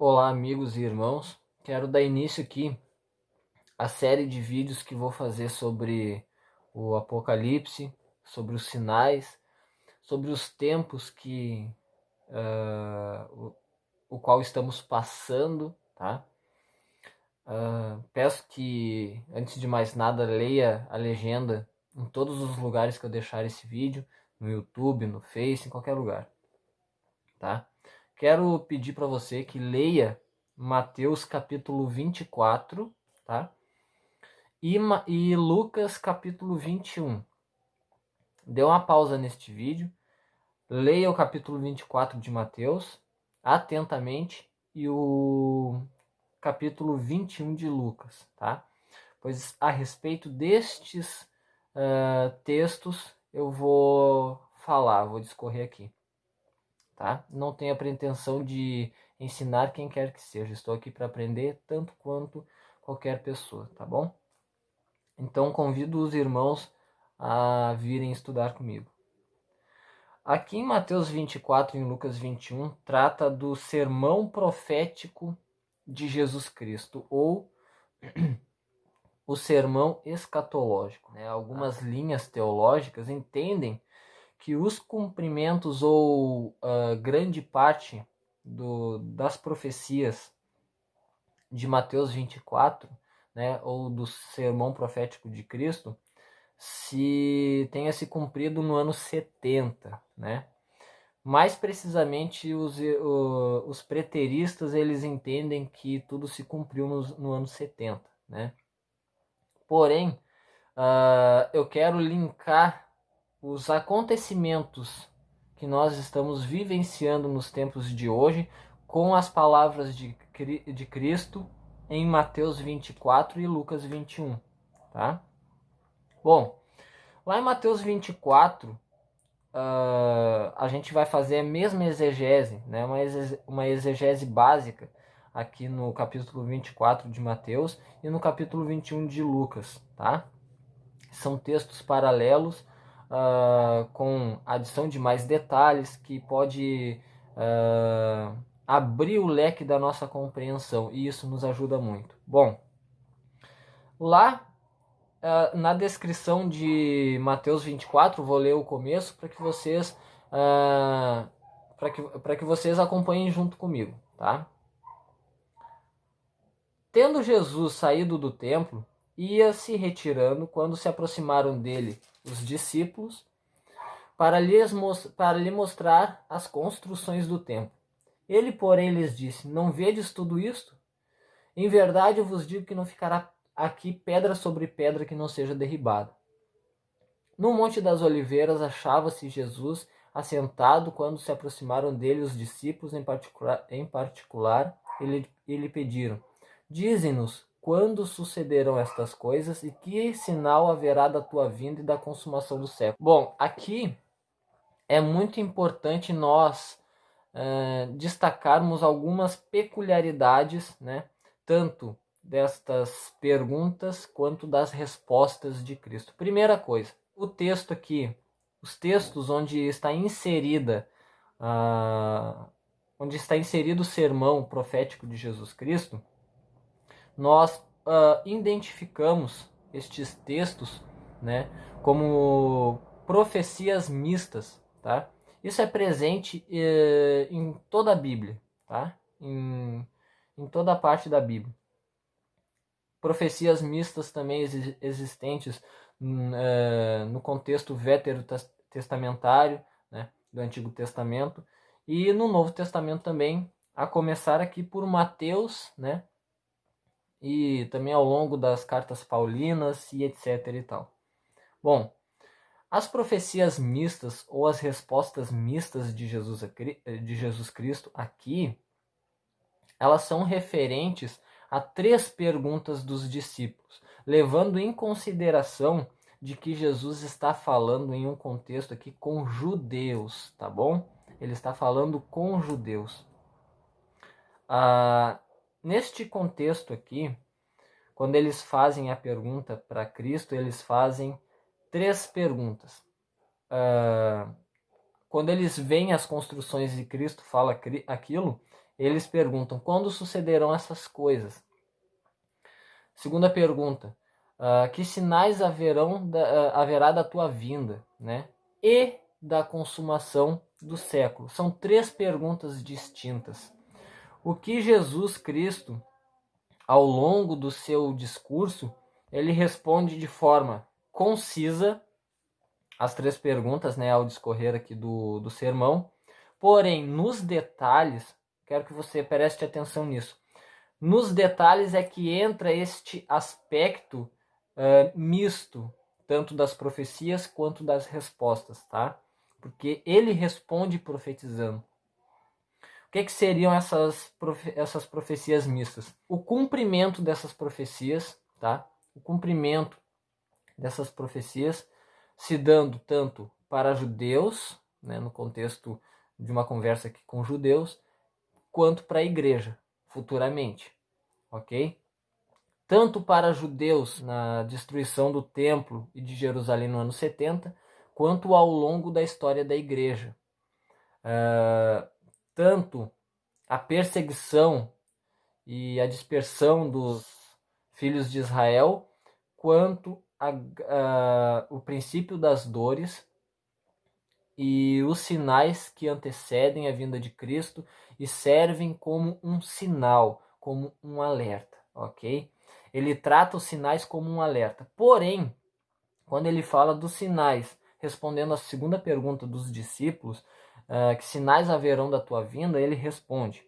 Olá, amigos e irmãos. Quero dar início aqui à série de vídeos que vou fazer sobre o Apocalipse, sobre os sinais, sobre os tempos o qual estamos passando, tá? Peço que, antes de mais nada, leia a legenda em todos os lugares que eu deixar esse vídeo, no YouTube, no Face, em qualquer lugar, tá? Quero pedir para você que leia Mateus capítulo 24, tá? E Lucas capítulo 21. Dê uma pausa neste vídeo, leia o capítulo 24 de Mateus atentamente e o capítulo 21 de Lucas, tá? Pois a respeito destes textos eu vou falar, vou discorrer aqui, tá? Não tenho a pretensão de ensinar quem quer que seja, estou aqui para aprender tanto quanto qualquer pessoa, tá bom? Então convido os irmãos a virem estudar comigo. Aqui em Mateus 24 e em Lucas 21 trata do sermão profético de Jesus Cristo, ou o sermão escatológico, né? Algumas linhas teológicas entendem que os cumprimentos ou grande parte das profecias de Mateus 24, né, ou do sermão profético de Cristo, tenha se cumprido no ano 70, né? Mais precisamente, os preteristas eles entendem que tudo se cumpriu no ano 70, né? Porém, eu quero linkar os acontecimentos que nós estamos vivenciando nos tempos de hoje com as palavras de Cristo em Mateus 24 e Lucas 21, tá? Bom, lá em Mateus 24, a gente vai fazer a mesma exegese, né? Uma exegese básica aqui no capítulo 24 de Mateus e no capítulo 21 de Lucas, tá? São textos paralelos, com adição de mais detalhes que pode abrir o leque da nossa compreensão, e isso nos ajuda muito. Bom, lá na descrição de Mateus 24, vou ler o começo para que vocês para que vocês acompanhem junto comigo, tá? Tendo Jesus saído do templo, ia se retirando quando se aproximaram dele os discípulos para lhe mostrar as construções do templo. Ele, porém, lhes disse: Não vedes tudo isto? Em verdade eu vos digo que não ficará aqui pedra sobre pedra que não seja derribada. No Monte das Oliveiras achava-se Jesus assentado quando se aproximaram dele os discípulos, em particular e lhe pediram: Dize-nos quando sucederão estas coisas e que sinal haverá da tua vinda e da consumação do século. Bom, aqui é muito importante nós destacarmos algumas peculiaridades, né, tanto destas perguntas quanto das respostas de Cristo. Primeira coisa, o texto aqui, os textos onde está onde está inserido o sermão profético de Jesus Cristo, nós identificamos estes textos, né, como profecias mistas, tá? Isso é presente em toda a Bíblia, tá? Em toda a parte da Bíblia. Profecias mistas também existentes no contexto veterotestamentário, né, do Antigo Testamento, e no Novo Testamento também, a começar aqui por Mateus, né, e também ao longo das cartas paulinas e etc e tal. Bom, as profecias mistas ou as respostas mistas de Jesus Cristo aqui, elas são referentes a 3 perguntas dos discípulos, levando em consideração de que Jesus está falando em um contexto aqui com judeus, tá bom? Ele está falando com judeus. Neste contexto aqui, quando eles fazem a pergunta para Cristo, eles fazem 3 perguntas. Quando eles veem as construções de Cristo, fala aquilo, eles perguntam: quando sucederão essas coisas? Segunda pergunta: que sinais haverá da tua vinda, né? E da consumação do século? São 3 perguntas distintas. O que Jesus Cristo, ao longo do seu discurso, ele responde de forma concisa as 3 perguntas, né, ao discorrer aqui do sermão. Porém, nos detalhes, quero que você preste atenção nisso. Nos detalhes é que entra este aspecto misto, tanto das profecias quanto das respostas, tá? Porque ele responde profetizando. O que seriam essas profecias mistas? O cumprimento dessas profecias, tá? O cumprimento dessas profecias se dando tanto para judeus, né, no contexto de uma conversa aqui com judeus, quanto para a igreja, futuramente, ok? Tanto para judeus na destruição do templo e de Jerusalém no ano 70, quanto ao longo da história da igreja. Tanto a perseguição e a dispersão dos filhos de Israel, quanto o princípio das dores e os sinais que antecedem a vinda de Cristo e servem como um sinal, como um alerta, ok? Ele trata os sinais como um alerta. Porém, quando ele fala dos sinais, respondendo a segunda pergunta dos discípulos, que sinais haverão da tua vinda, ele responde: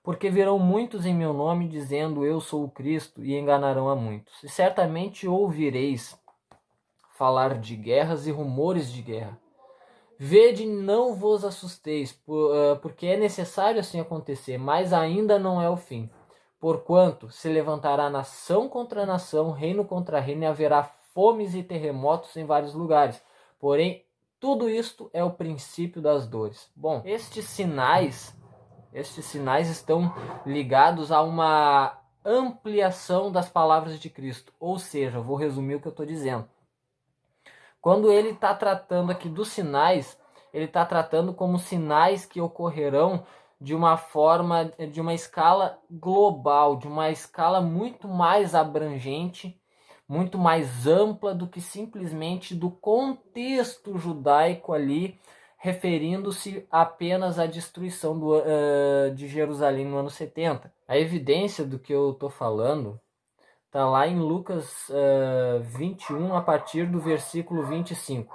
porque virão muitos em meu nome dizendo eu sou o Cristo e enganarão a muitos. E certamente ouvireis falar de guerras e rumores de guerra. Vede, não vos assusteis, porque é necessário assim acontecer, mas ainda não é o fim. Porquanto se levantará nação contra nação, reino contra reino, e haverá fomes e terremotos em vários lugares. Porém, tudo isto é o princípio das dores. Bom, estes sinais estão ligados a uma ampliação das palavras de Cristo. Ou seja, vou resumir o que eu estou dizendo. Quando ele está tratando aqui dos sinais, ele está tratando como sinais que ocorrerão de uma forma, de uma escala global, de uma escala muito mais abrangente, muito mais ampla do que simplesmente do contexto judaico ali, referindo-se apenas à destruição de Jerusalém no ano 70. A evidência do que eu estou falando está lá em Lucas 21, a partir do versículo 25.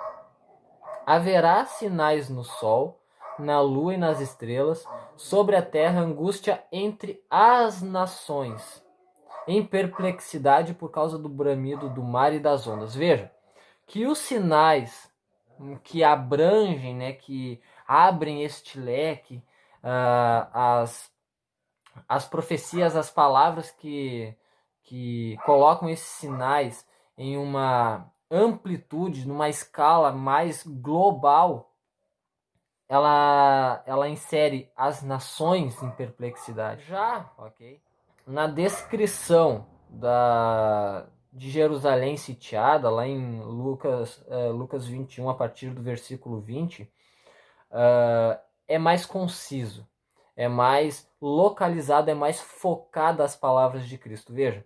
Haverá sinais no sol, na lua e nas estrelas, sobre a terra angústia entre as nações, em perplexidade por causa do bramido do mar e das ondas. Veja, que os sinais que abrangem, né, que abrem este leque, as profecias, as palavras que colocam esses sinais em uma amplitude, numa escala mais global, ela insere as nações em perplexidade. Já, ok, na descrição de Jerusalém sitiada, lá em Lucas 21, a partir do versículo 20, é mais conciso, é mais localizado, é mais focado as palavras de Cristo. Veja,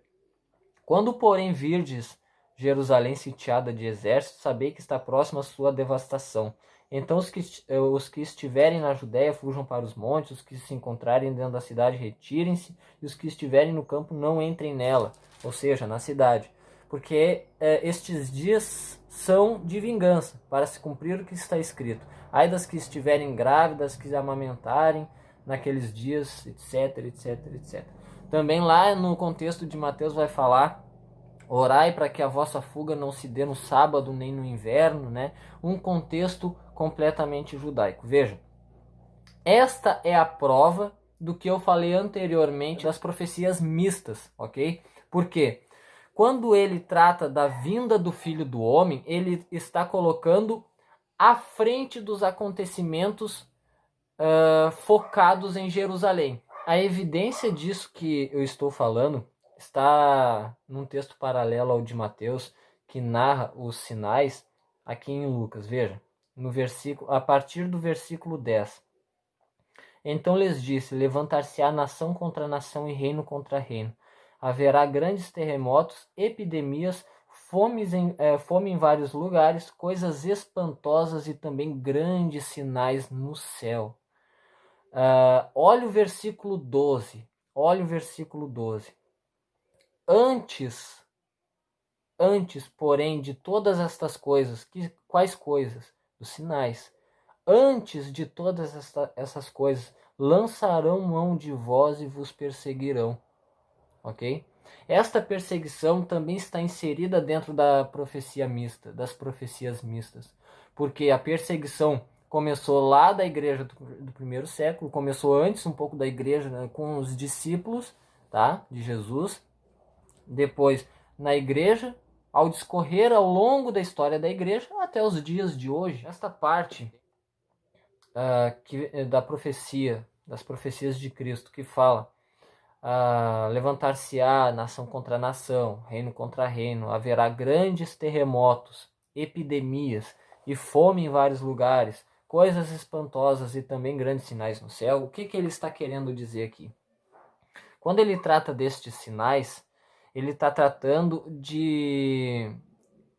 quando, porém, virdes Jerusalém sitiada de exército, sabei que está próxima a sua devastação. Então os que estiverem na Judéia fujam para os montes, os que se encontrarem dentro da cidade retirem-se, e os que estiverem no campo não entrem nela, ou seja, na cidade. Porque estes dias são de vingança, para se cumprir o que está escrito. Ai das que estiverem grávidas, que amamentarem naqueles dias, etc, etc, etc. Também lá no contexto de Mateus vai falar: orai para que a vossa fuga não se dê no sábado nem no inverno, né? Um contexto completamente judaico. Veja, esta é a prova do que eu falei anteriormente das profecias mistas, ok? Por quê? Quando ele trata da vinda do Filho do Homem, ele está colocando à frente dos acontecimentos focados em Jerusalém. A evidência disso que eu estou falando está num texto paralelo ao de Mateus, que narra os sinais aqui em Lucas. Veja, no versículo, a partir do versículo 10. Então lhes disse: levantar-se-á nação contra nação e reino contra reino. Haverá grandes terremotos, epidemias, fome em vários lugares, coisas espantosas e também grandes sinais no céu. Olha o versículo 12. Olha o versículo 12. Antes, porém, de todas estas coisas, quais coisas? Os sinais. Antes de todas essas coisas, lançarão mão de vós e vos perseguirão. Ok? Esta perseguição também está inserida dentro da profecia mista, das profecias mistas. Porque a perseguição começou lá da igreja do primeiro século, começou antes um pouco da igreja, né, com os discípulos, tá, de Jesus. Depois na igreja, ao discorrer ao longo da história da igreja, até os dias de hoje. Esta parte da profecia, das profecias de Cristo, que fala levantar-se-á nação contra nação, reino contra reino, haverá grandes terremotos, epidemias e fome em vários lugares, coisas espantosas e também grandes sinais no céu. O que ele está querendo dizer aqui? Quando ele trata destes sinais, ele está tratando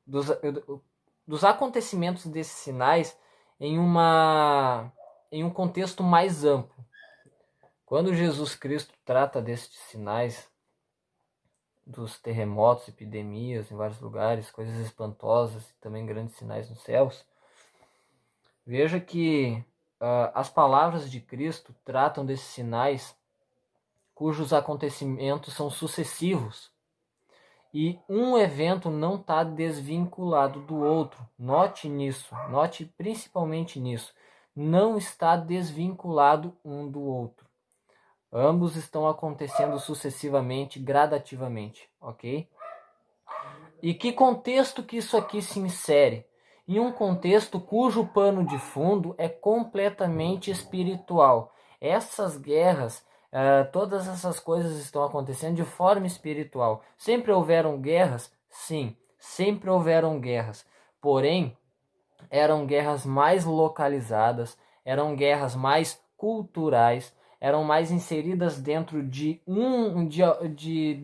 dos acontecimentos desses sinais em um contexto mais amplo. Quando Jesus Cristo trata destes sinais, dos terremotos, epidemias em vários lugares, coisas espantosas e também grandes sinais nos céus, veja que as palavras de Cristo tratam desses sinais cujos acontecimentos são sucessivos e um evento não está desvinculado do outro. Note nisso, note principalmente nisso. Não está desvinculado um do outro. Ambos estão acontecendo sucessivamente, gradativamente, ok? E que contexto que isso aqui se insere? Em um contexto cujo pano de fundo é completamente espiritual. Essas guerras, todas essas coisas estão acontecendo de forma espiritual. Sempre houveram guerras? Sim, sempre houveram guerras. Porém, eram guerras mais localizadas, eram guerras mais culturais, eram mais inseridas dentro de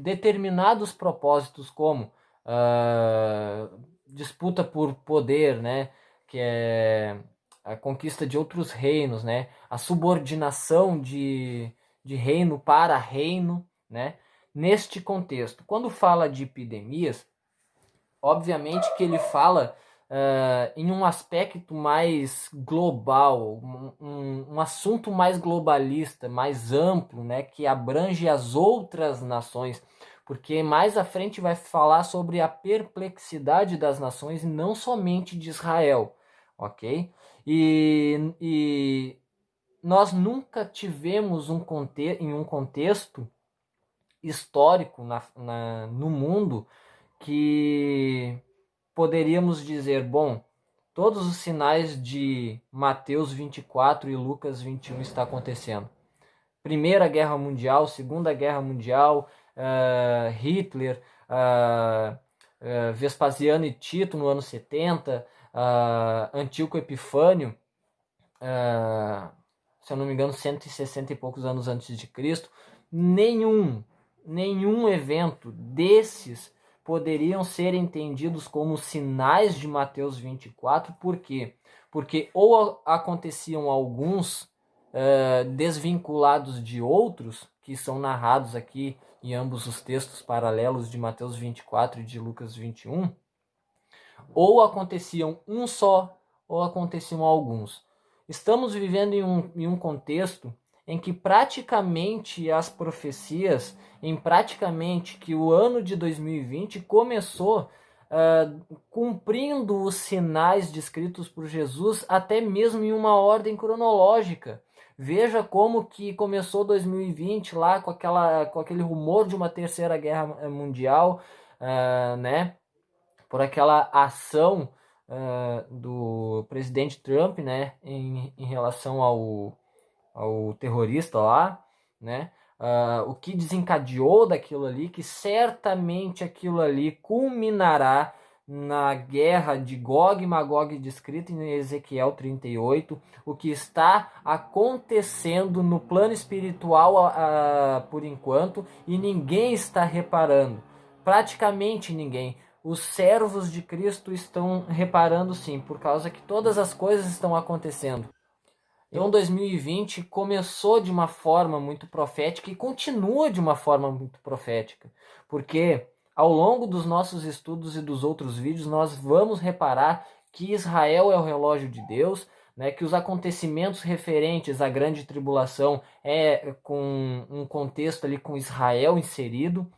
determinados propósitos, como disputa por poder, né, que é a conquista de outros reinos, né, a subordinação de reino para reino, né, neste contexto. Quando fala de epidemias, obviamente que ele fala em um aspecto mais global, um assunto mais globalista, mais amplo, né, que abrange as outras nações, porque mais à frente vai falar sobre a perplexidade das nações e não somente de Israel, ok? E nós nunca tivemos em um contexto histórico no mundo que poderíamos dizer, bom, todos os sinais de Mateus 24 e Lucas 21 está acontecendo. Primeira Guerra Mundial, Segunda Guerra Mundial, Hitler, Vespasiano e Tito no ano 70, Antíoco Epifânio, se eu não me engano, 160 e poucos anos antes de Cristo. Nenhum evento desses poderiam ser entendidos como sinais de Mateus 24. Por quê? Porque ou aconteciam alguns desvinculados de outros, que são narrados aqui em ambos os textos paralelos de Mateus 24 e de Lucas 21, ou aconteciam um só, ou aconteciam alguns. Estamos vivendo em um contexto em que praticamente as profecias, praticamente que o ano de 2020 começou cumprindo os sinais descritos por Jesus, até mesmo em uma ordem cronológica. Veja como que começou 2020 lá com aquele rumor de uma terceira guerra mundial, né? Por aquela ação do presidente Trump, né? Em relação ao terrorista lá, né? O que desencadeou daquilo ali, que certamente aquilo ali culminará na guerra de Gog e Magog descrita em Ezequiel 38, o que está acontecendo no plano espiritual por enquanto, e ninguém está reparando, praticamente ninguém. Os servos de Cristo estão reparando sim, por causa que todas as coisas estão acontecendo. Então 2020 começou de uma forma muito profética e continua de uma forma muito profética, porque ao longo dos nossos estudos e dos outros vídeos nós vamos reparar que Israel é o relógio de Deus, né, que os acontecimentos referentes à grande tribulação é com um contexto ali com Israel inserido.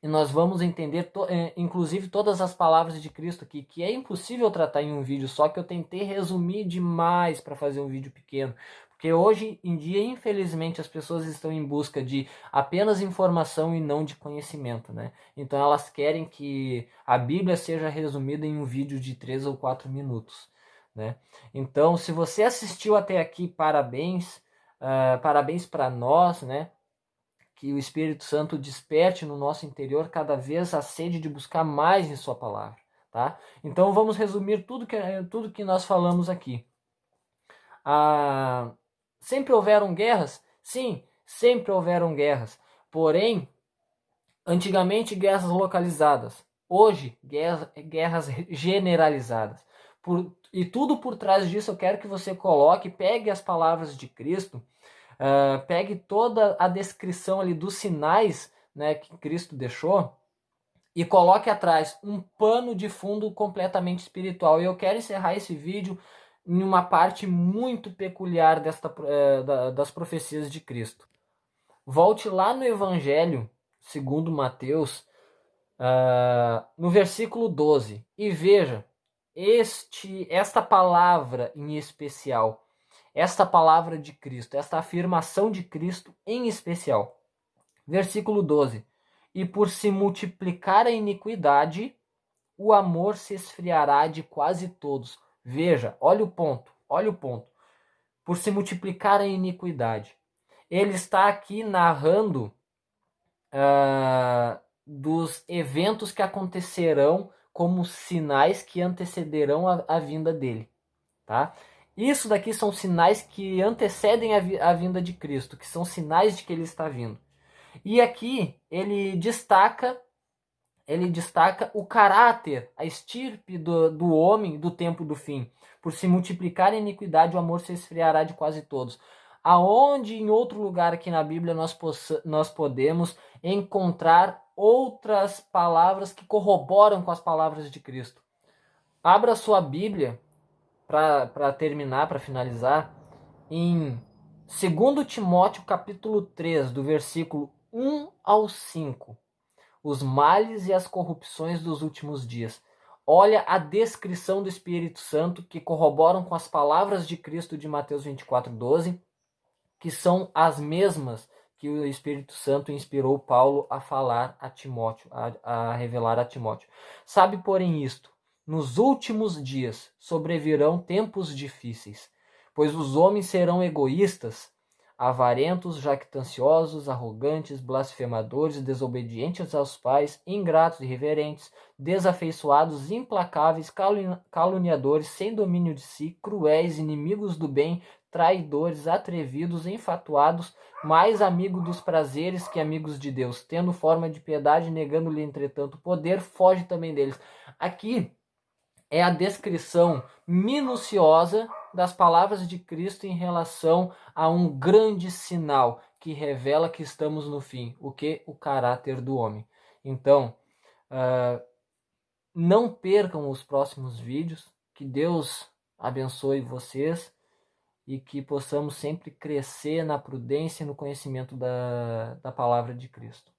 E nós vamos entender, inclusive, todas as palavras de Cristo aqui, que é impossível tratar em um vídeo só, que eu tentei resumir demais para fazer um vídeo pequeno. Porque hoje em dia, infelizmente, as pessoas estão em busca de apenas informação e não de conhecimento, né? Então elas querem que a Bíblia seja resumida em um vídeo de 3 ou 4 minutos, né? Então, se você assistiu até aqui, parabéns. Parabéns para nós, né? Que o Espírito Santo desperte no nosso interior cada vez a sede de buscar mais em sua palavra, tá? Então vamos resumir tudo que nós falamos aqui. Sempre houveram guerras? Sim, sempre houveram guerras. Porém, antigamente guerras localizadas. Hoje, guerras generalizadas. E tudo por trás disso eu quero que você coloque, pegue as palavras de Cristo, pegue toda a descrição ali dos sinais, né, que Cristo deixou e coloque atrás um pano de fundo completamente espiritual. E eu quero encerrar esse vídeo em uma parte muito peculiar das profecias de Cristo. Volte lá no Evangelho segundo Mateus, no versículo 12, e veja esta palavra em especial. Esta palavra de Cristo, esta afirmação de Cristo em especial. Versículo 12. E por se multiplicar a iniquidade, o amor se esfriará de quase todos. Veja, olha o ponto, olha o ponto. Por se multiplicar a iniquidade. Ele está aqui narrando dos eventos que acontecerão como sinais que antecederão a vinda dele, tá? Isso daqui são sinais que antecedem a vinda de Cristo, que são sinais de que ele está vindo. E aqui ele destaca o caráter, a estirpe do homem do tempo do fim. Por se multiplicar a iniquidade, o amor se esfriará de quase todos. Aonde em outro lugar aqui na Bíblia nós podemos encontrar outras palavras que corroboram com as palavras de Cristo? Abra sua Bíblia para terminar, para finalizar, em 2 Timóteo capítulo 3, do versículo 1 ao 5, os males e as corrupções dos últimos dias. Olha a descrição do Espírito Santo que corroboram com as palavras de Cristo de Mateus 24:12, que são as mesmas que o Espírito Santo inspirou Paulo a falar a Timóteo, a revelar a Timóteo. Sabe, porém, isto: nos últimos dias sobrevirão tempos difíceis, pois os homens serão egoístas, avarentos, jactanciosos, arrogantes, blasfemadores, desobedientes aos pais, ingratos, irreverentes, desafeiçoados, implacáveis, caluniadores, sem domínio de si, cruéis, inimigos do bem, traidores, atrevidos, enfatuados, mais amigos dos prazeres que amigos de Deus, tendo forma de piedade, negando-lhe, entretanto, o poder, foge também deles. Aqui é a descrição minuciosa das palavras de Cristo em relação a um grande sinal que revela que estamos no fim, o que? O caráter do homem. Então, não percam os próximos vídeos, que Deus abençoe vocês e que possamos sempre crescer na prudência e no conhecimento da palavra de Cristo.